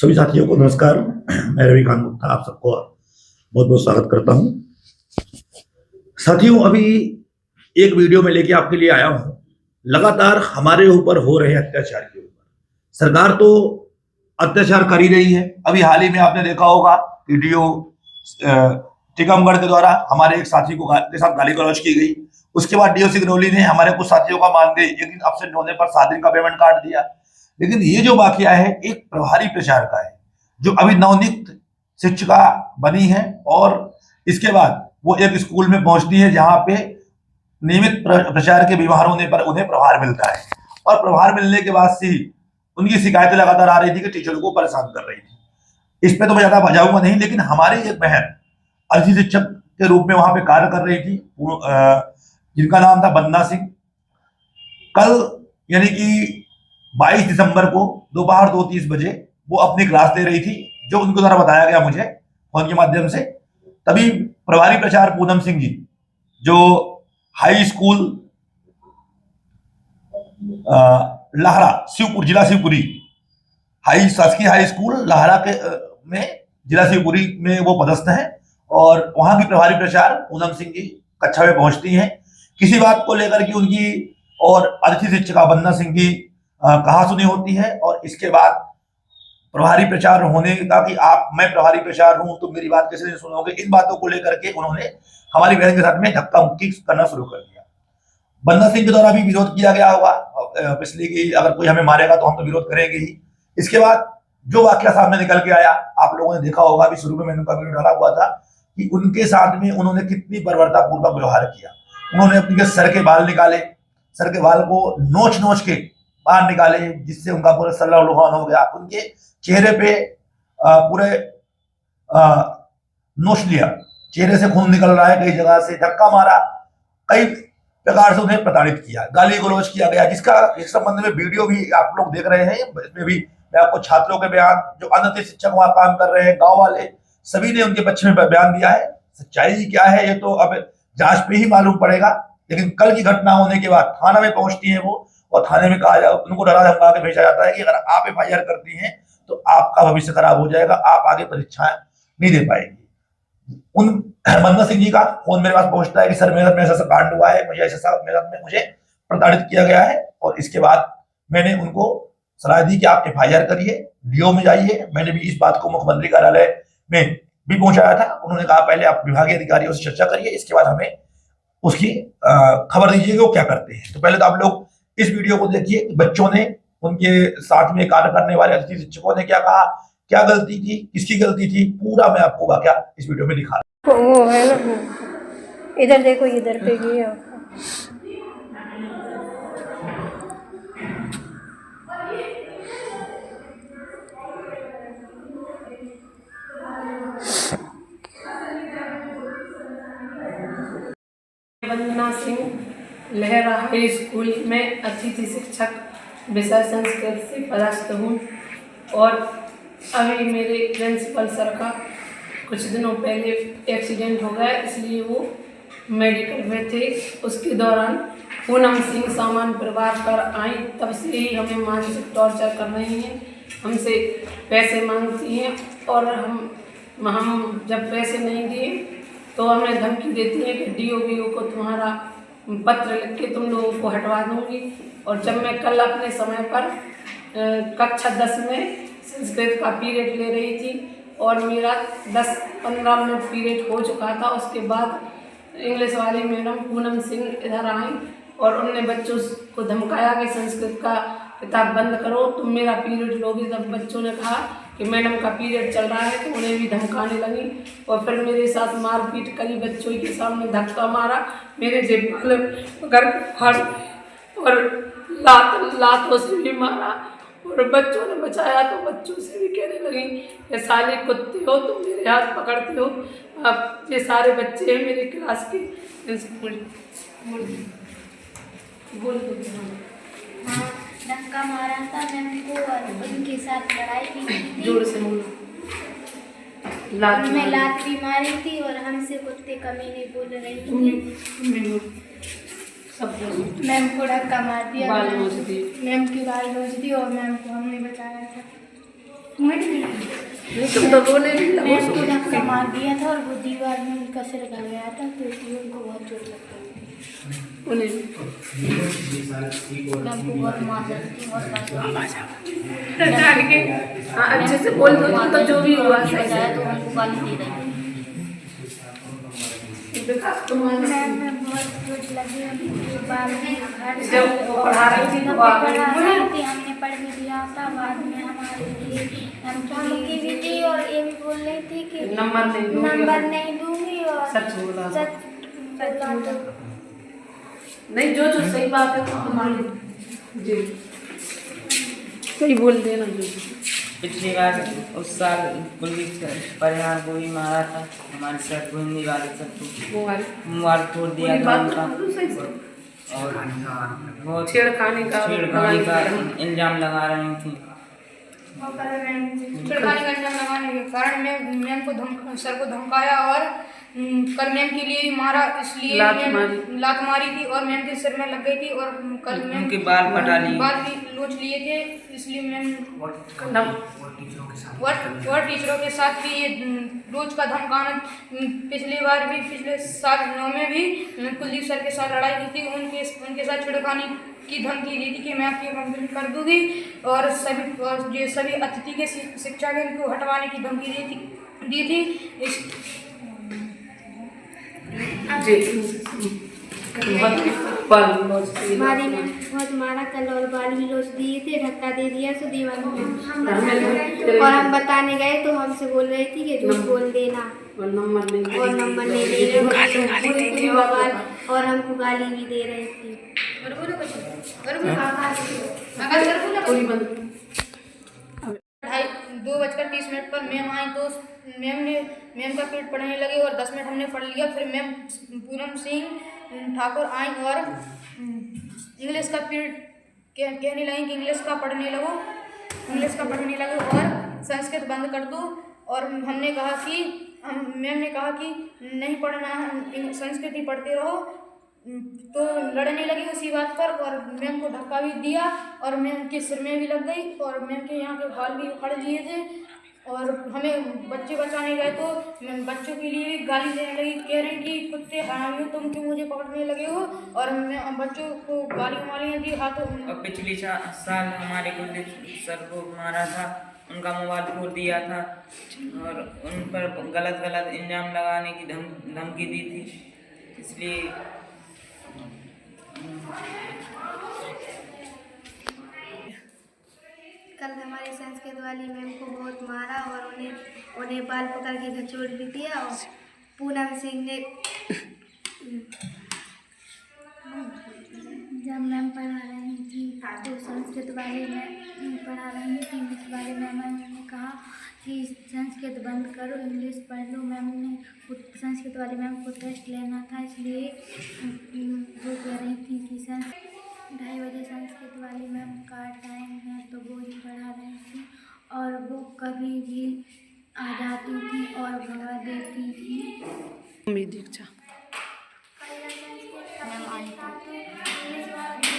सभी साथियों को नमस्कार। मैं रविकांत गुप्ता आप सबको बहुत बहुत स्वागत करता हूं। साथियों, अभी एक वीडियो में लेके आपके लिए आया हूं। लगातार हमारे ऊपर हो रहे अत्याचार के ऊपर सरकार तो अत्याचार कर ही रही है। अभी हाल ही में आपने देखा होगा वीडियो टीकमगढ़ के द्वारा हमारे एक साथी के साथ गाली गलौज की गई। उसके बाद डीओ सिगरौली ने हमारे कुछ साथियों का मानदेय एक दिन एब्सेंट होने पर 7 दिन का पेमेंट काट दिया। लेकिन ये जो वाकया है एक प्रभारी प्रचार का है, जो अभी नवनियुक्त शिक्षिका बनी है और इसके बाद वो एक स्कूल में पहुंचती है जहां पे नियमित प्रचार के व्यवहार होने पर उन्हें प्रभार मिलता है। और प्रभार मिलने के बाद से उनकी शिकायतें लगातार आ रही थी कि टीचरों को परेशान कर रही थी। इस पे तो मैं ज्यादा बजाऊंगा नहीं, लेकिन हमारी एक बहन अर्जी शिक्षक के रूप में वहां पे कार्य कर रही थी, जिनका नाम था बंदना सिंह। कल यानी कि 22 दिसंबर को दोपहर 2:30 बजे वो अपनी क्लास दे रही थी, जो उनके द्वारा बताया गया मुझे फोन के माध्यम से। तभी प्रभारी प्राचार्य पूनम सिंह जी, जो हाई स्कूल लाहरा शिवपुरी, जिला शिवपुरी शासकीय हाई स्कूल लाहरा के में जिला शिवपुरी में वो पदस्थ हैं, और वहां की प्रभारी प्राचार्य पूनम सिंह जी कक्षा में पहुंचती हैं। किसी बात को लेकर के उनकी और अतिथि शिक्षिका बंदना सिंह की कहा सुनी होती है। और इसके बाद प्रभारी प्रचार होने का कि मैं प्रभारी प्रचार हूं तो मेरी बात कैसे नहीं सुनोगे, इन बातों को लेकर के उन्होंने हमारी बहन के साथ में धक्का मुक्की करना शुरू कर दिया। बंदना सिंह के द्वारा भी विरोध किया गया होगा, इसलिए कि अगर कोई हमें मारेगा तो हम तो विरोध करेंगे ही। इसके बाद जो वाक्य सामने निकल के आया, आप लोगों ने देखा होगा, अभी शुरू में मैंने उनका वीडियो डाला हुआ था कि उनके साथ में उन्होंने कितनी बर्बरता पूर्वक व्यवहार किया। उन्होंने अपने सर के बाल निकाले, सर के बाल को नोच नोच के बाहर निकाले, जिससे उनका पूरा सल्ला लुहान हो गया। उनके चेहरे पे पूरे नोच लिया, चेहरे से खून निकल रहा है, कई जगह से धक्का मारा, कई प्रकार से उन्हें प्रताड़ित किया, गाली गलौज किया गया, जिसका इस संबंध में वीडियो भी आप लोग देख रहे हैं। इसमें भी मैं आपको छात्रों के बयान, जो अन्य शिक्षक वहां काम कर रहे हैं, गांव वाले, सभी ने उनके पक्ष में बयान दिया है। सच्चाई क्या है ये तो अब जांच पे ही मालूम पड़ेगा। लेकिन कल की घटना होने के बाद थाना में पहुंचती है वो, और थाने में कहा जाए, उनको डरा धमका के भेजा जाता है कि अगर आप एफआईआर करती हैं तो आपका भविष्य खराब हो जाएगा, आप आगे परीक्षाएं नहीं दे पाएंगे। उन बंदना सिंह जी का फोन मेरे पास पहुंचता है कि सर मेरे साथ में ऐसा कांड हुआ है, मुझे प्रताड़ित किया गया है। और इसके बाद मैंने उनको सलाह दी कि आप एफआईआर करिए, डीओ में जाइए। मैंने भी इस बात को मुख्यमंत्री कार्यालय में भी पहुंचाया था। उन्होंने कहा पहले आप विभागीय अधिकारियों से चर्चा करिए, इसके बाद हमें उसकी खबर दीजिए कि वो क्या करते हैं। तो पहले तो आप लोग इस वीडियो को देखिए, बच्चों ने, उनके साथ में कार्य करने वाले अतिथि शिक्षकों ने क्या कहा, क्या गलती थी, किसकी गलती थी, पूरा मैं आपको वाकया इस वीडियो में दिखा रहा हूं। वो है ना, इधर देखो, इधर पे भी है। बंदना सिंह लहरा हाई स्कूल में अतिथि शिक्षक विषय संस्कृत से पदस्थ हूँ। और अभी मेरे प्रिंसिपल सर का कुछ दिनों पहले एक्सीडेंट हो गया, इसलिए वो मेडिकल में थे। उसके दौरान पूनम सिंह सामान परिवार पर आई, तब से ही हमें मानसिक टॉर्चर कर रही हैं, हमसे पैसे मांगती हैं। और हम जब पैसे नहीं दिए तो हमें धमकी देती हैं कि डीओ को तुम्हारा पत्र लिख के तुम लोगों को हटवा दूंगी। और जब मैं कल अपने समय पर कक्षा 10 में संस्कृत का पीरियड ले रही थी और मेरा 10-15 मिनट पीरियड हो चुका था, उसके बाद इंग्लिश वाली मैडम पूनम सिंह इधर आई और उन्होंने बच्चों को धमकाया कि संस्कृत का किताब बंद करो, तुम मेरा पीरियड लोगी। तब बच्चों ने कहा कि मैडम का पीरियड चल रहा है, तो उन्हें भी धमकाने लगी और फिर मेरे साथ मारपीट करी, बच्चों के सामने धक्का मारा, मेरे जेब पकड़ फाड़ और लातों से भी मारा। और बच्चों ने बचाया तो बच्चों से भी कहने लगी कि साले कुत्ते हो, तुम मेरे हाथ पकड़ते हो। अब ये सारे बच्चे हैं मेरे क्लास के, बोल हाँ, धक्का मारा था मैम को और उनके साथ लड़ाई भी की। जोर से बोलो। मैं लात भी मारी थी और हमसे कुत्ते कमीने बोल रही थी। मैम को धक्का मार दिया, मैम की बाल नोच दी और मैम को हमने बचाया था। नहीं तुम तो रोने भी लगो। मैम को धक्का मार दिया था और वो दीवार में उनका सिर गड़ गया था, तो इसलिए उनको बहुत चोट लग गई। उन्हें मैम को बहुत मार लगी थी, बहुत जान के हाँ अच्छे से बोल दो तुम, तो जो भी हुआ सही बताया तो हमको गाली दे रही थी। तुम्हारा मैम में बहुत चोट लगी, उनके बाद में घर से जब वो पढ़ा रही थी तो पढ़ा रही थी, हमने पढ़ने दिया था, बाद में हमारे लिए धमकी भी दी और ये भी बोल रही थी कि नंबर नहीं दूंगी और सच बोला सच बोला तो नहीं, जो जो सही बात है तो हमारी जी सही बोल देना जो। पिछली बार उस साल पुलिस परिहार को भी मारा था, हमारे सर को, हिंदी वाले सर को मोबाइल तोड़ दिया था उनका, और बहुत छेड़खानी का इल्जाम लगा रही थी। छिड़काने का इल्जाम लगाने के कारण मैम को सर को धमकाया और कल मैम के लिए भी मारा, इसलिए लात मारी थी और मैम के सिर में लग गई थी और कल मैम उनके बाल कटा लिए, बाल भी लोच लिए थे, इसलिए मैम और टीचरों के साथ भी ये रोज का धमकाना। पिछले साल 9 में भी कुलदीप सर के साथ लड़ाई की थी, उनके साथ छिड़कानी की धमकी दी थी कि मैं आपकी कंप्लेंट कर दूंगी, और सभी अतिथि के शिक्षा केंद्र को हटवाने की धमकी दी थी। मारी में बहुत मारा कल और बाल भी लोच दिए थे, धक्का दे दिया तो दीवार में और हम बताने गए तो हमसे बोल रही थी कि झूठ बोल देना और नंबर नहीं दे रहे और हमको गाली भी दे रही थी। 2:30 पर मैम आई तो मैम का पीरियड पढ़ने लगे और 10 मिनट हमने पढ़ लिया। फिर मैम पूनम सिंह ठाकुर आई और इंग्लिश का पीरियड कहने लगी कि इंग्लिश का पढ़ने लगो और संस्कृत बंद कर दो, और मैम ने कहा कि नहीं पढ़ना, संस्कृत ही पढ़ते रहो, तो लड़ने लगी उसी बात पर और मैम को धक्का भी दिया और मैम के सिर में भी लग गई और मैम के यहाँ के बाल भी उखड़ लिए थे। और हमें बच्चे बचाने गए तो बच्चों के लिए गाली देने लगी, कह रही कि कुत्ते हरामी हो तुम, क्यों मुझे पकड़ने लगे हो, और बच्चों को गालियाँ दी हाथों। और पिछली साल हमारे कुलदीप सर को मारा था, उनका मोबाइल तोड़ दिया था और उन पर गलत इल्जाम लगाने की धमकी दी थी, इसलिए कल हमारे संस्कृत वाली मैम को बहुत मारा और उन्हें बाल पकड़ के घचोट भी दिया। और पूनम सिंह ने जब मैम पढ़ा रही थी तो संस्कृत वाले मैम पढ़ा रही थी, इंग्लिश वाले मैम ने कहा कि संस्कृत बंद करो, इंग्लिश पढ़ लो। मैम ने संस्कृत वाली मैम को टेस्ट लेना था, इसलिए वो कह रही थी कि 2:30 बजे संस्कृत वाली मैम का टाइम है तो वो ही पढ़ा रही थी और वो कभी भी आ जाती थी और भगा देती थी। दीक्षा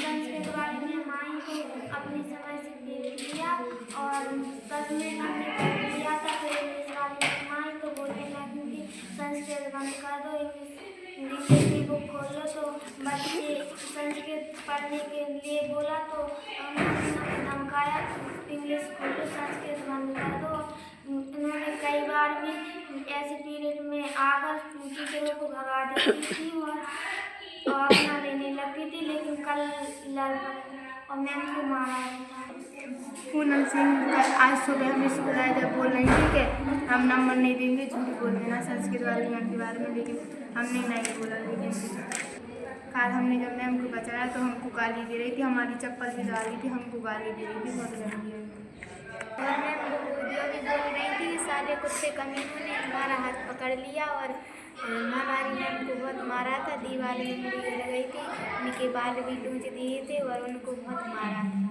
संस्कृत वाली मैम आई तो अपनी समय से देख लिया और 10 मिनट हमने पढ़ लिया था। फिर इंग्लिश वाली मैम आई तो बोलने लगी कि संस्कृत बंद कर दो, इंग्लिश की बुक खोलो। तो बच्चे संस्कृत पढ़ने के लिए बोला तो उन्होंने धमकाया, इंग्लिश खोलो संस्कृत बंद कर दो। उन्होंने कई बार भी ऐसे पीरियड में आकर टीचरों को भगा देती थी और अपना लेने लगती थी, लेकिन कल और मैम को मारा था। पूनम सिंह आज सुबह हमें स्कूल आए जब बोल रही थी कि हम नंबर नहीं देंगे, झूठ बोल देना संस्कृत वाली मैम के बारे में, लेकिन हमने नहीं बोला। लेकिन कल हमने जब मैम को बचाया तो हमको गाली दे रही थी, हमारी चप्पल भी डाली थी, हमको गाली दे रही थी बहुत गंदी। और मैम जो भी बोल रही थी सारे कुत्ते कमीनों ने हमारा हाथ पकड़ लिया और हमारी मैम को बहुत मारा था, दीवार में मुड़ी लग गई थी, उनके बाल भी लूच दिए थे और उनको बहुत मारा था।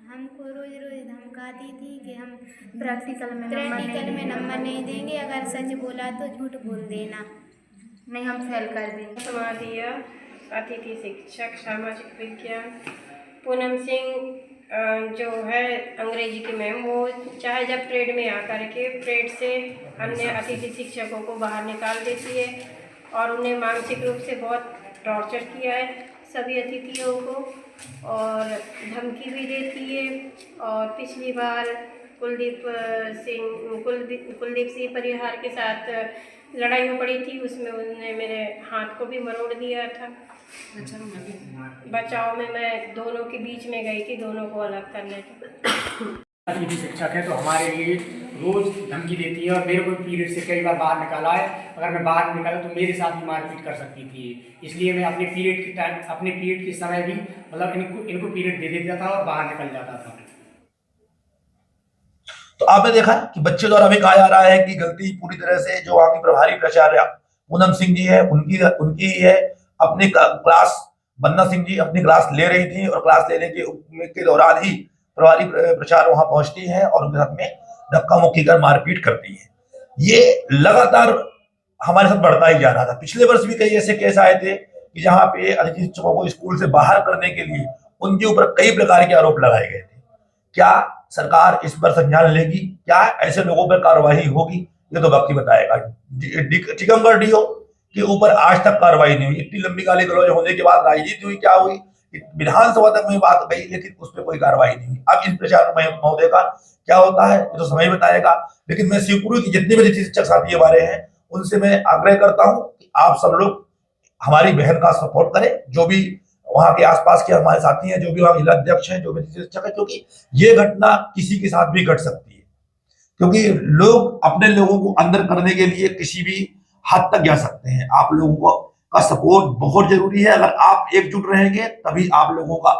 हमको रोज धमकाती थी कि हम प्रैक्टिकल में नंबर नहीं देंगे, अगर सच बोला तो झूठ बोल देना, नहीं हम फेल कर देंगे। समाधीय अतिथि शिक्षक सामाजिक विज्ञान पूनम सिंह जो है अंग्रेजी की मैम, वो चाहे जब परेड में आकर के परेड से अन्य अतिथि शिक्षकों को बाहर निकाल देती है और उन्हें मानसिक रूप से बहुत टॉर्चर किया है सभी अतिथियों को, और धमकी भी देती है। और पिछली बार कुलदीप सिंह परिहार के साथ लड़ाई हो पड़ी थी, उसमें उन्होंने मेरे हाथ को भी मरोड़ दिया था। बचाव में मैं दोनों के बीच में गई थी, दोनों को अलग करने के। अतिथि शिक्षक है तो हमारे लिए रोज धमकी देती है और मेरे को पीरियड से कई बार बाहर निकाला है। अगर मैं बाहर निकाला तो मेरे साथ भी मारपीट कर सकती थी, इसलिए मैं अपने पीरियड के समय भी मतलब इनको पीरियड दे देता था और बाहर निकल जाता था। तो आपने देखा कि बच्चे द्वारा भी कहा जा रहा है कि गलती पूरी तरह से जो वहां की प्रभारी प्राचार्य पूनम सिंह जी है उनकी ही है। अपनी क्लास बन्ना सिंह जी अपनी क्लास ले रही थी और क्लास लेने के दौरान ही प्रभारी प्राचार्य वहां पहुंचती है और उनके साथ में धक्का मुक्की कर मारपीट करती है। ये लगातार हमारे साथ बढ़ता ही जा रहा था। पिछले वर्ष भी कई ऐसे केस आए थे कि जहां पे अतिथि शिक्षकों को स्कूल से बाहर करने के लिए उनके ऊपर कई प्रकार के आरोप लगाए गए थे। क्या सरकार इस पर संज्ञान लेगी? क्या ऐसे लोगों पर कार्रवाई होगी? ये तो वक्त ही बताएगा। टीकमगढ़ डीओ के ऊपर आज तक कार्रवाई नहीं हुई। इतनी लंबी गाली गलौज होने के बाद राजनीति हुई, क्या हुई, विधानसभा तक में बात गई, लेकिन उस पर कोई कार्रवाई नहीं हुई। अब इन प्राचार्य महोदय का क्या होता है ये तो समय बताएगा। लेकिन मैं शिवपुरी की जितने भी शिक्षक साथी हमारे हैं उनसे मैं आग्रह करता हूं कि आप सब लोग हमारी बहन का सपोर्ट करें, जो भी वहां के आसपास के हमारे साथी हैं, जो भी वहां जिला अध्यक्ष हैं, जो भी शिक्षक है, क्योंकि ये घटना किसी के साथ भी घट सकती है। क्योंकि लोग अपने लोगों को अंदर करने के लिए किसी भी हद तक जा सकते हैं। आप लोगों का सपोर्ट बहुत जरूरी है। अगर आप एकजुट रहेंगे तभी आप लोगों का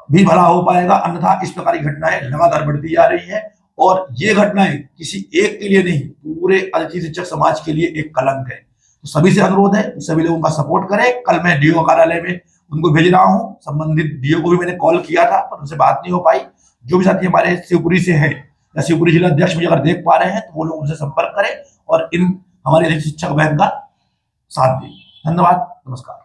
भी भला हो पाएगा, अन्यथा इस प्रकार की घटनाएं लगातार बढ़ती जा रही है। और ये घटनाएं किसी एक के लिए नहीं, पूरे अतिथि शिक्षक समाज के लिए एक कलंक है। तो सभी से अनुरोध है कि सभी लोगों का सपोर्ट करें। कल मैं डीओ कार्यालय में उनको भेज रहा हूं। संबंधित डीओ को भी मैंने कॉल किया था पर उनसे बात नहीं हो पाई। जो भी साथी हमारे शिवपुरी से है या शिवपुरी जिला अध्यक्ष मुझे अगर देख पा रहे हैं तो वो लोग उनसे संपर्क करें और इन हमारे शिक्षक बहन का साथ दें। धन्यवाद, नमस्कार।